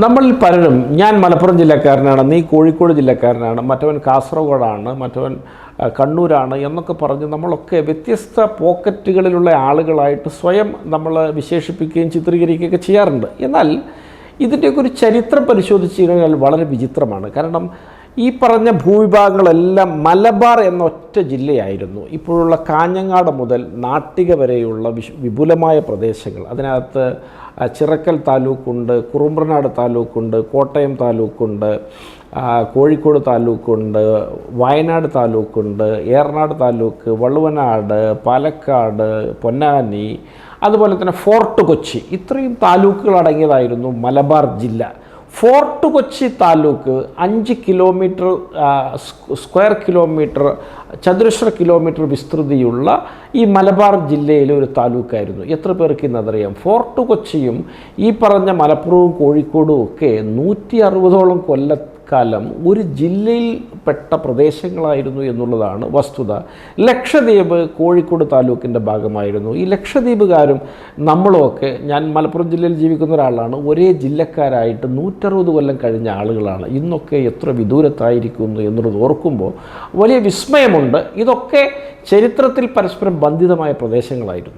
നമ്മളിൽ പലരും ഞാൻ മലപ്പുറം ജില്ലക്കാരനാണ്, നീ കോഴിക്കോട് ജില്ലക്കാരനാണ്, മറ്റവൻ കാസർഗോഡാണ്, മറ്റവൻ കണ്ണൂരാണ് എന്നൊക്കെ പറഞ്ഞ് നമ്മളൊക്കെ വ്യത്യസ്ത പോക്കറ്റുകളിലുള്ള ആളുകളായിട്ട് സ്വയം നമ്മൾ വിശേഷിപ്പിക്കുകയും ചിത്രീകരിക്കുകയൊക്കെ ചെയ്യാറുണ്ട്. എന്നാൽ ഇതിൻ്റെയൊക്കെ ഒരു ചരിത്രം പരിശോധിച്ച് കഴിഞ്ഞാൽ വളരെ വിചിത്രമാണ്. കാരണം ഈ പറഞ്ഞ ഭൂവിഭാഗങ്ങളെല്ലാം മലബാർ എന്ന ഒറ്റ ജില്ലയായിരുന്നു. ഇപ്പോഴുള്ള കാഞ്ഞങ്ങാട് മുതൽ നാട്ടിക വരെയുള്ള വിപുലമായ പ്രദേശങ്ങൾ, അതിനകത്ത് ചിറക്കൽ താലൂക്കുണ്ട്, കുറുമ്പ്രനാട് താലൂക്കുണ്ട്, കോട്ടയം താലൂക്കുണ്ട്, കോഴിക്കോട് താലൂക്കുണ്ട്, വയനാട് താലൂക്കുണ്ട്, ഏറനാട് താലൂക്ക്, വള്ളുവനാട്, പാലക്കാട്, പൊന്നാനി, അതുപോലെ തന്നെ ഫോർട്ട് കൊച്ചി, ഇത്രയും താലൂക്കുകൾ അടങ്ങിയതായിരുന്നു മലബാർ ജില്ല. Fort Kochi taluk 5 kilometre square kilometre ചതുരശ്ര കിലോമീറ്റർ വിസ്തൃതിയുള്ള ഈ മലബാർ ജില്ലയിലെ ഒരു താലൂക്കായിരുന്നു. എത്ര പേർക്ക് ഇന്നതറിയാം? ഫോർട്ട് കൊച്ചിയും ഈ പറഞ്ഞ മലപ്പുറവും കോഴിക്കോടും ഒക്കെ 160ഓളം കൊല്ലക്കാലം ഒരു ജില്ലയിൽ പെട്ട പ്രദേശങ്ങളായിരുന്നു എന്നുള്ളതാണ് വസ്തുത. ലക്ഷദ്വീപ് കോഴിക്കോട് താലൂക്കിൻ്റെ ഭാഗമായിരുന്നു. ഈ ലക്ഷദ്വീപുകാരും നമ്മളുമൊക്കെ, ഞാൻ മലപ്പുറം ജില്ലയിൽ ജീവിക്കുന്ന ഒരാളാണ്, ഒരേ ജില്ലക്കാരായിട്ട് 160 കൊല്ലം കഴിഞ്ഞ ആളുകളാണ്. ഇന്നൊക്കെ എത്ര വിദൂരത്തായിരിക്കുന്നു എന്നുള്ളത് ഓർക്കുമ്പോൾ വലിയ വിസ്മയമുണ്ട്. ഇതൊക്കെ ചരിത്രത്തിൽ പരസ്പരം ബന്ധിതമായ പ്രദേശങ്ങളായിരുന്നു.